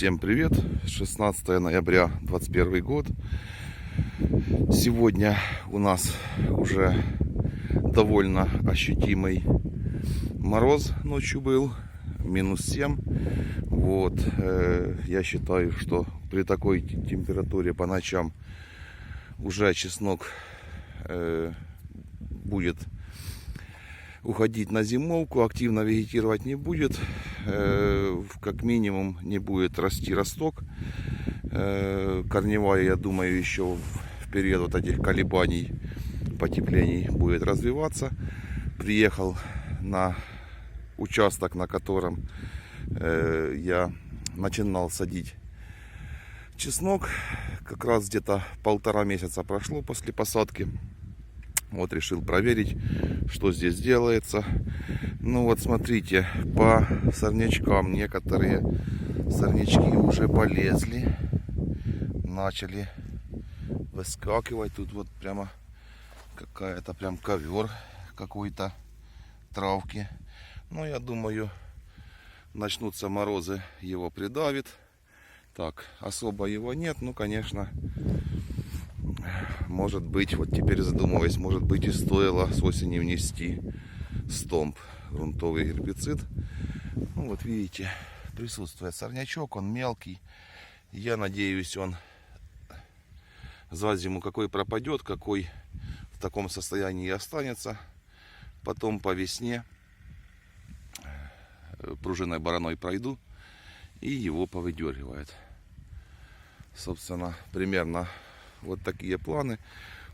Всем привет! 16 ноября 2021 год. Сегодня у нас уже довольно ощутимый мороз ночью был, -7. Вот, я считаю, что при такой температуре по ночам уже чеснок будет уходить на зимовку, активно вегетировать не будет, как минимум не будет расти росток. Корневая, я думаю, еще в период вот этих колебаний, потеплений будет развиваться. Приехал на участок, на котором я начинал садить чеснок. Как раз где-то 1,5 месяца прошло после посадки. Вот решил проверить, что здесь делается. Ну вот смотрите, по сорнячкам некоторые сорнячки уже полезли, начали выскакивать. Тут вот прямо какая-то прям ковер какой-то травки. Ну я думаю, начнутся морозы, его придавит. Так, особо его нет, ну конечно. Может быть, вот теперь задумываясь, может быть и стоило с осени внести стомп, грунтовый гербицид. Ну вот видите, присутствует сорнячок, он мелкий. Я надеюсь, он за зиму какой пропадет, какой в таком состоянии и останется. Потом по весне пружиной бараной пройду и его повыдергивает. Собственно, примерно вот такие планы.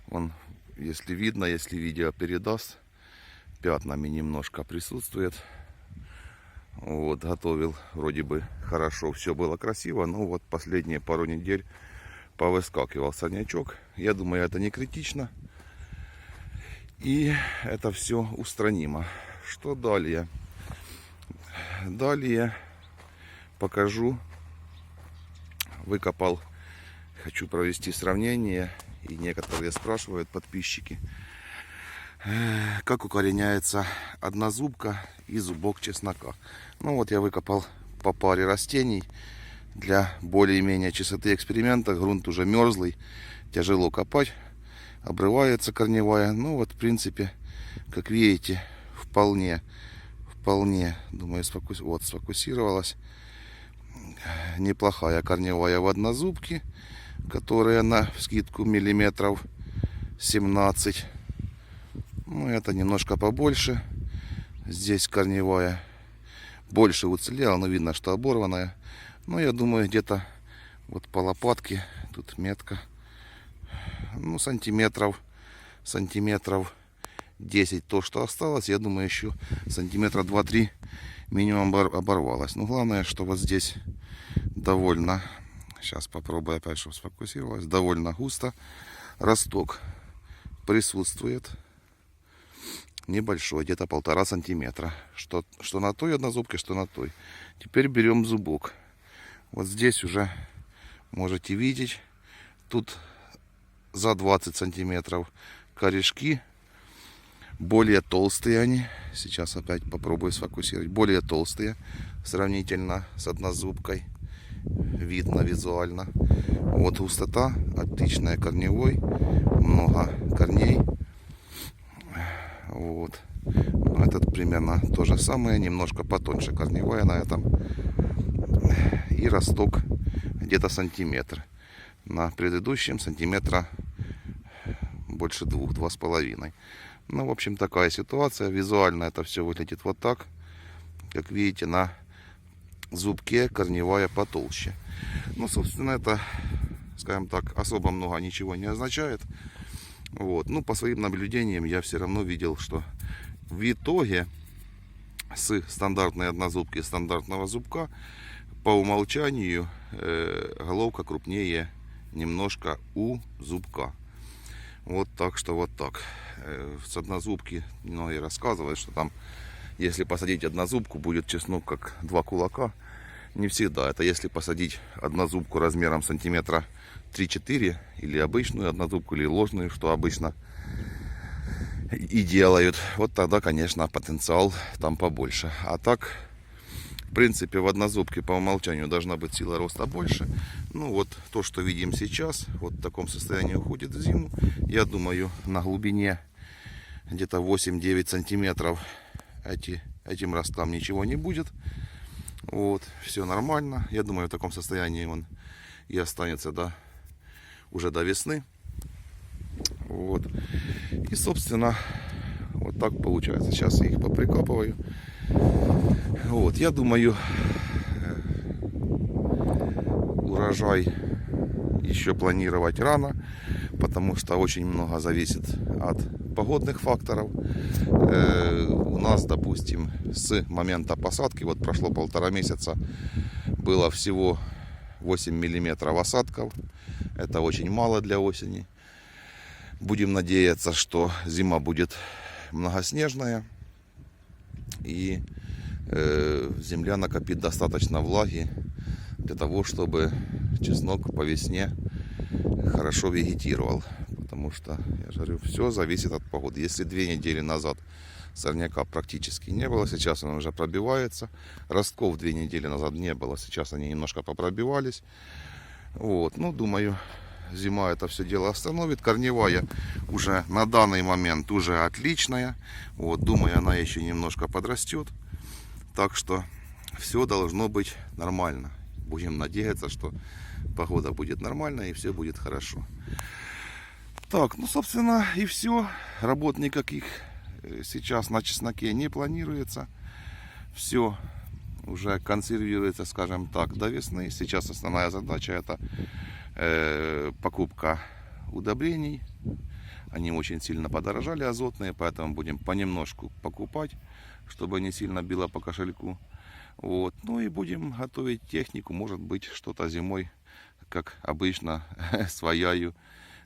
Он, если видно, если видео передаст, пятнами немножко присутствует. Вот, готовил вроде бы хорошо, все было красиво, но вот последние пару недель повыскакивал сорнячок. Я думаю, это не критично. И это все устранимо. Что далее? Далее покажу. Выкопал. Хочу провести сравнение, и некоторые спрашивают, подписчики, как укореняется однозубка и зубок чеснока. Ну вот я выкопал по паре растений для более-менее чистоты эксперимента. Грунт уже мерзлый, тяжело копать, обрывается корневая. Ну вот в принципе, как видите, вполне, думаю, сфокусировалась. Неплохая корневая в однозубке, которая на вскидку миллиметров 17. Ну, это немножко побольше. Здесь корневая больше уцелела, но видно, что оборванная. Но я думаю, где-то вот по лопатке, тут метка, ну, сантиметров 10 то, что осталось. Я думаю, еще сантиметра 2-3 минимум оборвалась. Но главное, что вот здесь довольно, сейчас попробую опять, чтобы сфокусировалась, довольно густо. Росток присутствует небольшой, где-то 1,5 сантиметра. Что на той однозубке, что на той. Теперь берем зубок. Вот здесь уже можете видеть, тут за 20 сантиметров корешки. Более толстые они. Сейчас опять попробую сфокусировать. Более толстые сравнительно с однозубкой. Видно визуально. Вот густота отличная корневой. Много корней. Вот. Этот примерно то же самое. Немножко потоньше корневая на этом. И росток где-то сантиметр. На предыдущем сантиметра больше 2-2,5. Ну, в общем, такая ситуация. Визуально это все выглядит вот так. Как видите, на зубке корневая потолще. Ну, собственно, это, скажем так, особо много ничего не означает. Вот. Ну, по своим наблюдениям я все равно видел, что в итоге с стандартной однозубки, стандартного зубка, по умолчанию головка крупнее немножко у зубка. Вот так что вот так. С однозубки многие рассказывают, что там, если посадить однозубку, будет чеснок как 2 кулака. Не всегда. Это если посадить однозубку размером сантиметра 3-4, или обычную однозубку, или ложную, что обычно и делают. Вот тогда, конечно, потенциал там побольше. А так В принципе, в однозубке по умолчанию должна быть сила роста больше. Ну вот то, что видим сейчас, вот в таком состоянии уходит в зиму. Я думаю, на глубине где-то 8-9 сантиметров этим росткам ничего не будет. Вот, все нормально. Я думаю, в таком состоянии он и останется уже до весны. Вот. И, собственно, вот так получается. Сейчас я их поприкапываю. Вот, я думаю, урожай еще планировать рано, потому что очень много зависит от погодных факторов. У нас, допустим, с момента посадки, вот прошло 1,5 месяца, было всего 8 миллиметров осадков. Это очень мало для осени. Будем надеяться, что зима будет многоснежная и земля накопит достаточно влаги для того, чтобы чеснок по весне хорошо вегетировал. Потому что, я же говорю, все зависит от погоды. Если 2 недели назад сорняка практически не было, сейчас он уже пробивается. Ростков 2 недели назад не было, сейчас они немножко попробивались. Вот, ну, думаю, зима это все дело остановит. Корневая уже на данный момент уже отличная. Вот, думаю, она еще немножко подрастет. Так что все должно быть нормально. Будем надеяться, что погода будет нормальная и все будет хорошо. Так, ну, собственно, и все. Работ никаких сейчас на чесноке не планируется. Все уже консервируется, скажем так, до весны. Сейчас основная задача это покупка удобрений. Они очень сильно подорожали, азотные, поэтому будем понемножку покупать, чтобы не сильно било по кошельку. Вот. Ну и будем готовить технику. Может быть, что-то зимой, как обычно, свояю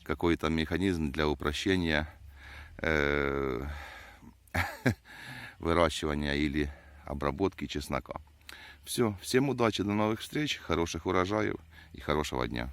какой-то механизм для упрощения выращивания или обработки чеснока. Все, всем удачи, до новых встреч, хороших урожаев и хорошего дня.